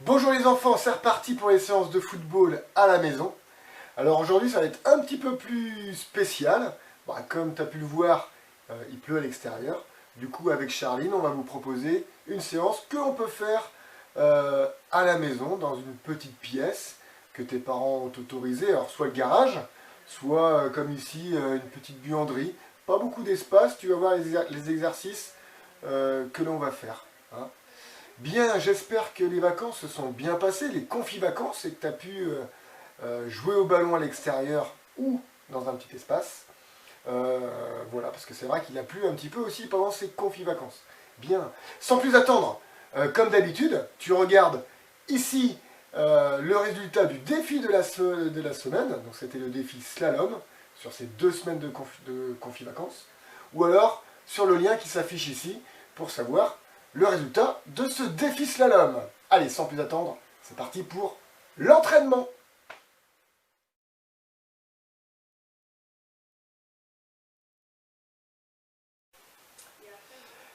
Bonjour les enfants, c'est reparti pour les séances de football à la maison. Alors aujourd'hui ça va être un petit peu plus spécial. Comme tu as pu le voir, il pleut à l'extérieur. Du coup avec Charline, on va vous proposer une séance que l'on peut faire à la maison, dans une petite pièce que tes parents ont autorisée. Alors soit le garage, soit comme ici, une petite buanderie. Pas beaucoup d'espace, tu vas voir les exercices que l'on va faire. Hein. Bien, j'espère que les vacances se sont bien passées, les confi-vacances, et que tu as pu jouer au ballon à l'extérieur ou dans un petit espace. Voilà, parce que c'est vrai qu'il a plu un petit peu aussi pendant ces confi-vacances. Bien, sans plus attendre, comme d'habitude, tu regardes ici le résultat du défi de la semaine. Donc c'était le défi slalom, sur ces 2 semaines de confi-vacances. Ou alors sur le lien qui s'affiche ici, pour savoir le résultat de ce défi slalom. Allez, sans plus attendre, c'est parti pour l'entraînement.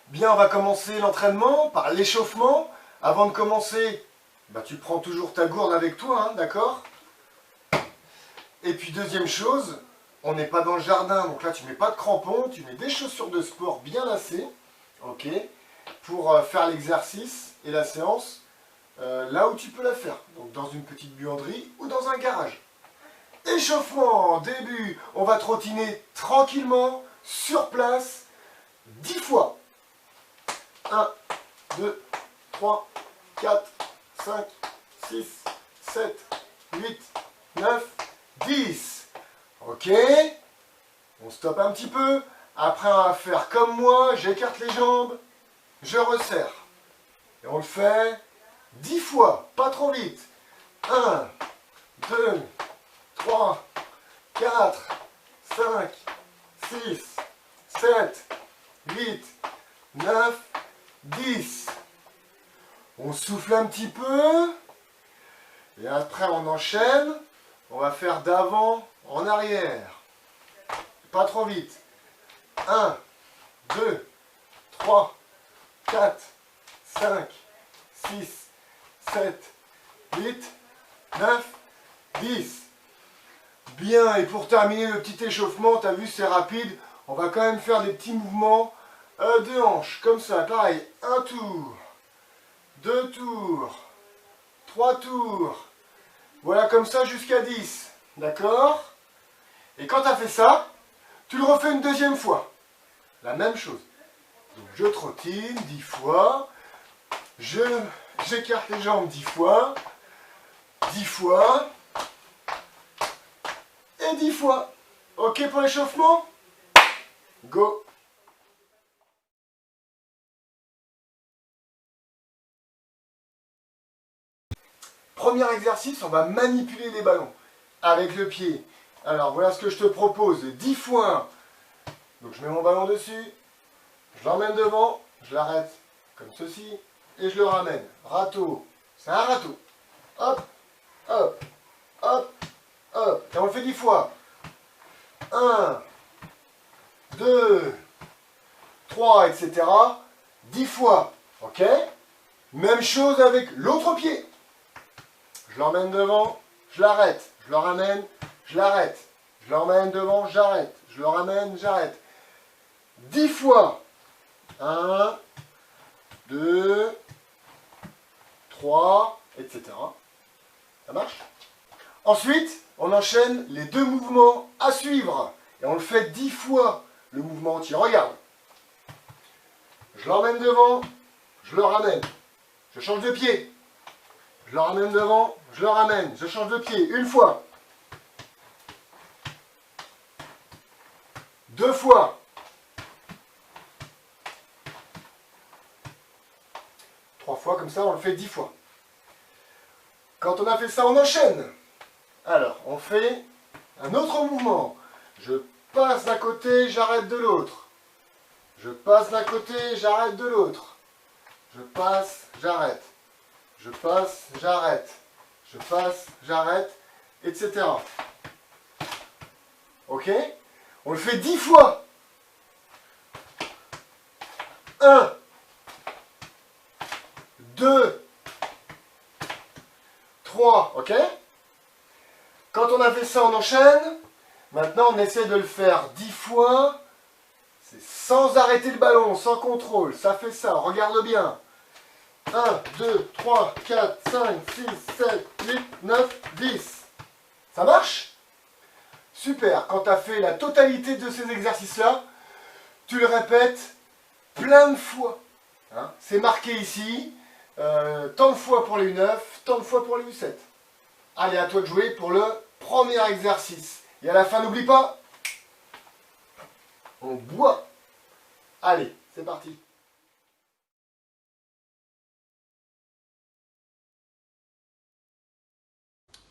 Bien, on va commencer l'entraînement par l'échauffement. Avant de commencer, tu prends toujours ta gourde avec toi, hein, d'accord? Et puis deuxième chose, on n'est pas dans le jardin, donc là tu mets pas de crampons, tu mets des chaussures de sport bien lacées, ok, pour faire l'exercice et la séance là où tu peux la faire, donc dans une petite buanderie ou dans un garage. Échauffement, début, on va trottiner tranquillement, sur place, 10 fois. 1, 2, 3, 4, 5, 6, 7, 8, 9, 10. Ok, on stoppe un petit peu. Après, on va faire comme moi, j'écarte les jambes, je resserre. Et on le fait 10 fois, pas trop vite. 1, 2, 3, 4, 5, 6, 7, 8, 9, 10. On souffle un petit peu. Et après, on enchaîne. On va faire d'avant en arrière. Pas trop vite. 1, 2, 3, 4, 5, 6, 7, 8, 9, 10. Bien, et pour terminer le petit échauffement, tu as vu, c'est rapide. On va quand même faire des petits mouvements de hanches, comme ça, pareil. 1 tour, 2 tours, 3 tours. Voilà, comme ça jusqu'à 10. D'accord? Et quand tu as fait ça, tu le refais une deuxième fois. La même chose. Donc je trottine 10 fois. J'écarte les jambes 10 fois. 10 fois. Et 10 fois. Ok pour l'échauffement? Go! Premier exercice, on va manipuler les ballons avec le pied. Alors voilà ce que je te propose, 10 fois. Donc je mets mon ballon dessus, je l'emmène devant, je l'arrête comme ceci, et je le ramène. Râteau, c'est un râteau. Hop, hop, hop, hop. Et on le fait 10 fois. 1, 2, 3, etc. 10 fois. Ok? Même chose avec l'autre pied. Je l'emmène devant, je l'arrête. Je le ramène, je l'arrête. Je l'emmène devant, j'arrête. Je le ramène, j'arrête. 10 fois. 1, 2, 3, etc. Ça marche? Ensuite, on enchaîne les 2 mouvements à suivre. Et on le fait 10 fois, le mouvement entier. Regarde. Je l'emmène devant, je le ramène. Je change de pied. Je le ramène devant, je le ramène. Je change de pied. Une fois. 2 fois. 3 fois, comme ça, on le fait 10 fois. Quand on a fait ça, on enchaîne. Alors, on fait un autre mouvement. Je passe d'un côté, j'arrête de l'autre. Je passe d'un côté, j'arrête de l'autre. Je passe, j'arrête. Je passe, j'arrête. Je passe, j'arrête, etc. Ok? On le fait 10 fois. 1, 2, 3, ok? Quand on a fait ça, on enchaîne. Maintenant, on essaie de le faire 10 fois. C'est sans arrêter le ballon, sans contrôle. Ça fait ça, regarde bien. 1, 2, 3, 4, 5, 6, 7, 8, 9, 10. Ça marche? Super. Quand tu as fait la totalité de ces exercices-là, tu le répètes plein de fois. Hein? C'est marqué ici. Tant de fois pour les U9, tant de fois pour les U7. Allez, à toi de jouer pour le premier exercice. Et à la fin, n'oublie pas, on boit. Allez, c'est parti.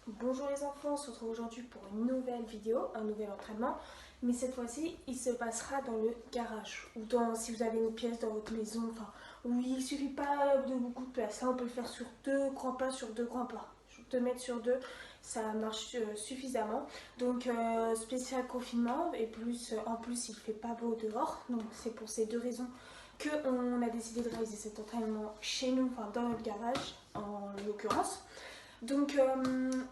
Bonjour les enfants, on se retrouve aujourd'hui pour une nouvelle vidéo, un nouvel entraînement. Mais cette fois-ci, il se passera dans le garage. Ou si vous avez une pièce dans votre maison, enfin, où il ne suffit pas de beaucoup de place. Là, on peut le faire sur 2 grands pas, sur 2 grands pas. 2 mètres sur 2, ça marche suffisamment. Donc, spécial confinement, et plus, en plus, il ne fait pas beau dehors. Donc, c'est pour ces 2 raisons qu'on a décidé de réaliser cet entraînement chez nous, enfin, dans notre garage, en l'occurrence. Donc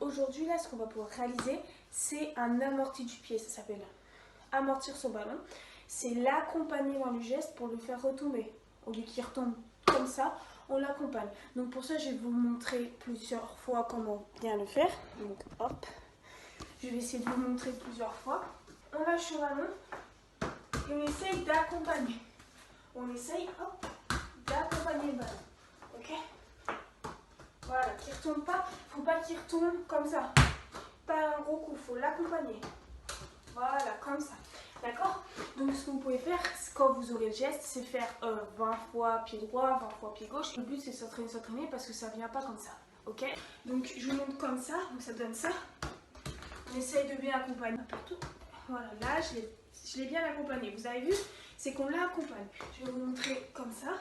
aujourd'hui là ce qu'on va pouvoir réaliser c'est un amorti du pied, ça s'appelle amortir son ballon. C'est l'accompagner dans le geste pour le faire retomber. Au lieu qu'il retombe comme ça, on l'accompagne. Donc pour ça je vais vous montrer plusieurs fois comment bien le faire. Donc hop, je vais essayer de vous montrer plusieurs fois. On lâche le ballon et on essaye d'accompagner. On essaye hop, d'accompagner le ballon. Ok ? Voilà, qu'il ne retombe pas, il ne faut pas qu'il retombe comme ça. Pas un gros coup, il faut l'accompagner. Voilà, comme ça. D'accord? Donc ce que vous pouvez faire, quand vous aurez le geste, c'est faire 20 fois pied droit, 20 fois pied gauche. Le but c'est s'entraîner parce que ça ne vient pas comme ça. Ok? Donc je vous montre comme ça, donc ça donne ça. On essaye de bien accompagner partout. Voilà, là je l'ai bien accompagné. Vous avez vu? C'est qu'on l'accompagne. Je vais vous montrer comme ça.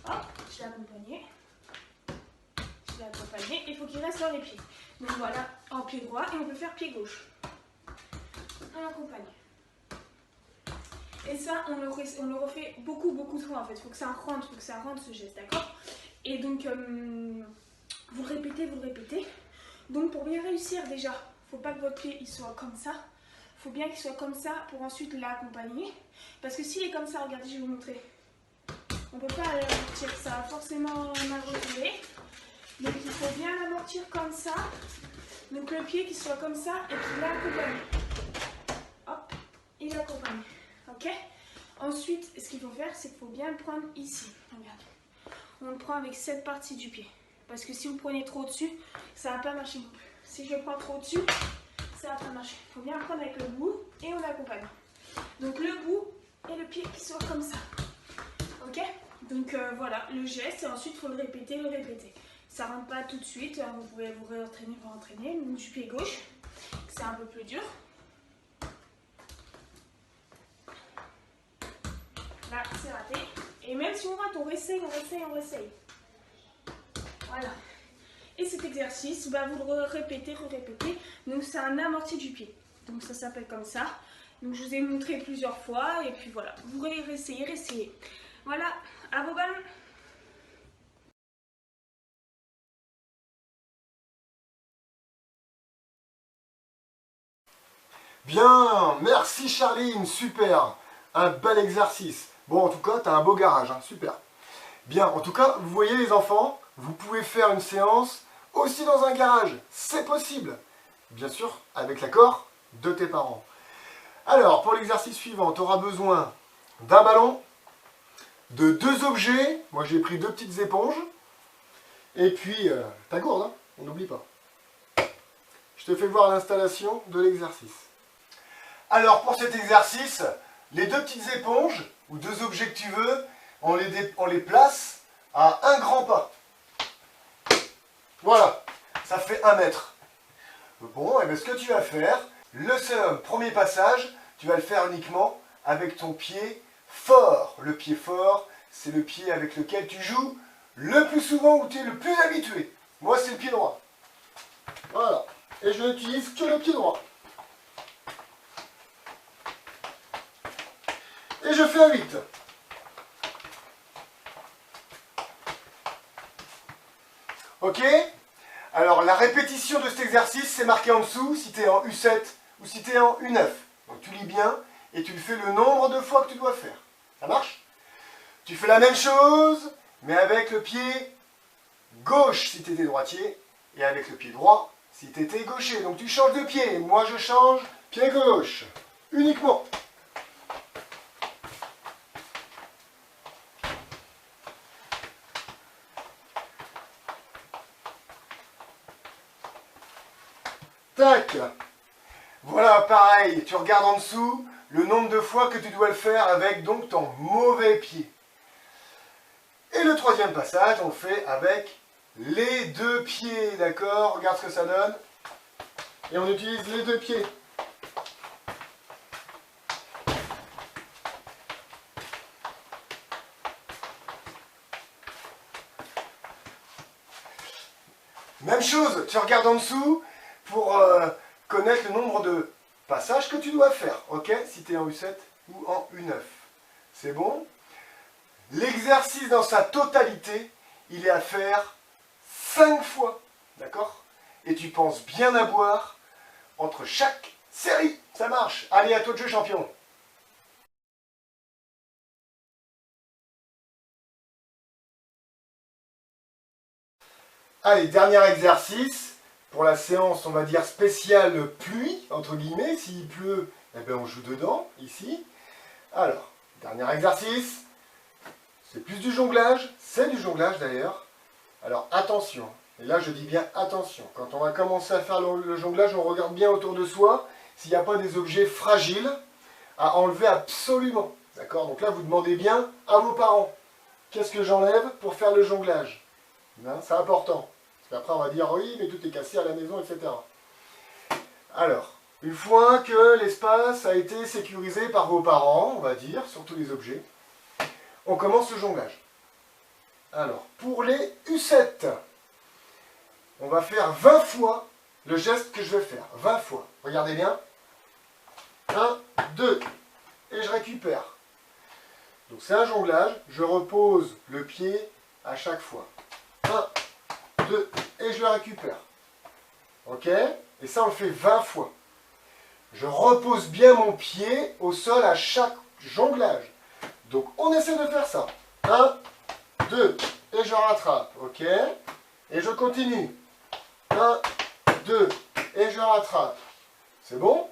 Hop, je l'ai accompagné. L'accompagner, il faut qu'il reste dans les pieds. Donc voilà, en pied droit et on peut faire pied gauche. On accompagne. Et ça, on le refait beaucoup de fois en fait. Il faut que ça rentre, ce geste, d'accord? Et donc, vous le répétez. Donc pour bien réussir déjà, il ne faut pas que votre pied il soit comme ça. Il faut bien qu'il soit comme ça pour ensuite l'accompagner. Parce que s'il est comme ça, regardez, je vais vous montrer. On ne peut pas amortir ça, forcément mal retomber. Donc il faut bien l'amortir comme ça. Donc le pied qui soit comme ça et puis l'accompagne. Hop, il accompagne. Ok? Ensuite, ce qu'il faut faire, c'est qu'il faut bien le prendre ici. Regarde. On le prend avec cette partie du pied. Parce que si vous prenez trop au-dessus, ça ne va pas marcher non plus. Si je prends trop au-dessus, ça ne va pas marcher. Il faut bien le prendre avec le bout et on accompagne. Donc le bout et le pied qui soit comme ça. Ok? Donc voilà, le geste et ensuite il faut le répéter. Ça rentre pas tout de suite, vous pouvez vous réentraîner pour entraîner. Du pied gauche, c'est un peu plus dur. Là, c'est raté. Et même si on rate, on réessaye. Voilà. Et cet exercice, bah, vous le répétez. Donc c'est un amorti du pied. Donc ça s'appelle comme ça. Donc je vous ai montré plusieurs fois. Et puis voilà, vous réessayez. Voilà, à vos ballons. Bien, merci Charline, super. Un bel exercice. Bon, en tout cas, tu as un beau garage, hein, super. Bien, en tout cas, vous voyez les enfants, vous pouvez faire une séance aussi dans un garage. C'est possible. Bien sûr, avec l'accord de tes parents. Alors, pour l'exercice suivant, tu auras besoin d'un ballon, de 2 objets. Moi, j'ai pris 2 petites éponges. Et puis, ta gourde, hein, on n'oublie pas. Je te fais voir l'installation de l'exercice. Alors, pour cet exercice, les 2 petites éponges, ou 2 objets que tu veux, on les place à un grand pas. Voilà, ça fait 1 mètre. Bon, et bien ce que tu vas faire, le premier passage, tu vas le faire uniquement avec ton pied fort. Le pied fort, c'est le pied avec lequel tu joues le plus souvent, où tu es le plus habitué. Moi, c'est le pied droit. Voilà, et je n'utilise que le pied droit. Et je fais un 8. Ok? Alors, la répétition de cet exercice, c'est marqué en dessous, si tu es en U7 ou si tu es en U9. Donc, tu lis bien et tu le fais le nombre de fois que tu dois faire. Ça marche? Tu fais la même chose, mais avec le pied gauche si tu étais droitier, et avec le pied droit si tu étais gaucher. Donc, tu changes de pied. Moi, je change pied gauche. Uniquement. Tac. Voilà, pareil, tu regardes en dessous le nombre de fois que tu dois le faire avec donc ton mauvais pied. Et le troisième passage, on le fait avec les deux pieds, d'accord? Regarde ce que ça donne. Et on utilise les deux pieds. Même chose, tu regardes en dessous pour connaître le nombre de passages que tu dois faire, ok? Si tu es en U7 ou en U9. C'est bon? L'exercice dans sa totalité, il est à faire 5 fois, d'accord? Et tu penses bien à boire entre chaque série. Ça marche. Allez, à toi de jeu, champion. Allez, dernier exercice. Pour la séance, on va dire spéciale pluie, entre guillemets. S'il pleut, eh bien, on joue dedans, ici. Alors, dernier exercice. C'est plus du jonglage. C'est du jonglage, d'ailleurs. Alors, attention. Et là, je dis bien attention. Quand on va commencer à faire le jonglage, on regarde bien autour de soi s'il n'y a pas des objets fragiles à enlever absolument. D'accord? Donc là, vous demandez bien à vos parents. Qu'est-ce que j'enlève pour faire le jonglage? C'est important. Parce qu'après, on va dire, oui, mais tout est cassé à la maison, etc. Alors, une fois que l'espace a été sécurisé par vos parents, on va dire, sur tous les objets, on commence le jonglage. Alors, pour les U7, on va faire 20 fois le geste que je vais faire. 20 fois. Regardez bien. 1, 2. Et je récupère. Donc c'est un jonglage. Je repose le pied à chaque fois. 1, 2. Et je le récupère. Ok? Et ça, on le fait 20 fois. Je repose bien mon pied au sol à chaque jonglage. Donc on essaie de faire ça. 1, 2. Et je rattrape. Ok? Et je continue. 1, 2, et je rattrape. C'est bon?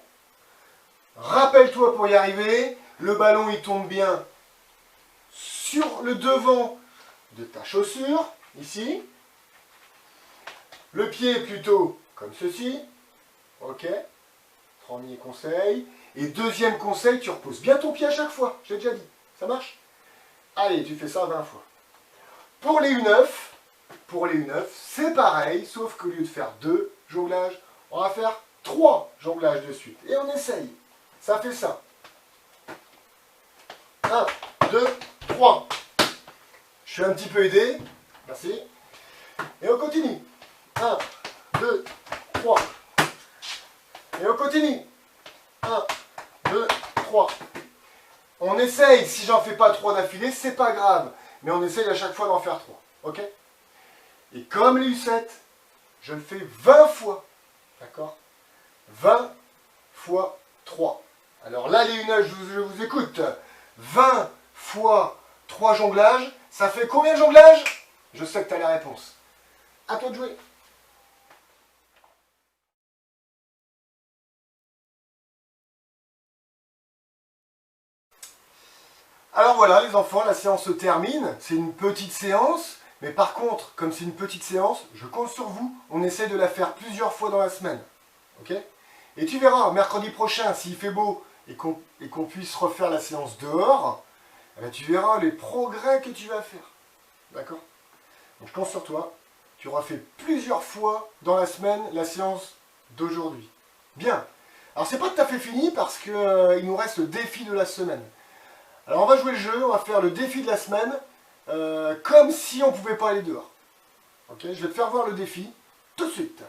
Rappelle-toi pour y arriver, le ballon il tombe bien sur le devant de ta chaussure, ici. Le pied est plutôt comme ceci. Ok? Premier conseil. Et deuxième conseil, tu reposes bien ton pied à chaque fois. J'ai déjà dit. Ça marche? Allez, tu fais ça 20 fois. Pour les U9, c'est pareil, sauf qu'au lieu de faire 2 jonglages, on va faire 3 jonglages de suite. Et on essaye. Ça fait ça. 1, 2, 3. Je suis un petit peu aidé. Merci. Et on continue. 1, 2, 3. Et on continue. 1, 2, 3. On essaye. Si j'en fais pas 3 d'affilée, c'est pas grave. Mais on essaye à chaque fois d'en faire 3. Ok? Et comme les U7, je le fais 20 fois. D'accord? 20 fois 3. Alors là, les U9, je vous écoute. 20 fois 3 jonglages, ça fait combien de jonglages? Je sais que tu as la réponse. À toi de jouer. Alors voilà, les enfants, la séance se termine. C'est une petite séance. Mais par contre, comme c'est une petite séance, je compte sur vous. On essaie de la faire plusieurs fois dans la semaine. Ok? Et tu verras, mercredi prochain, s'il fait beau et qu'on puisse refaire la séance dehors, eh bien, tu verras les progrès que tu vas faire. D'accord? Donc je compte sur toi. Tu auras fait plusieurs fois dans la semaine la séance d'aujourd'hui. Bien. Alors c'est pas tout à fait fini parce qu'il nous reste le défi de la semaine. Alors on va jouer le jeu, on va faire le défi de la semaine comme si on ne pouvait pas aller dehors. Ok? Je vais te faire voir le défi tout de suite.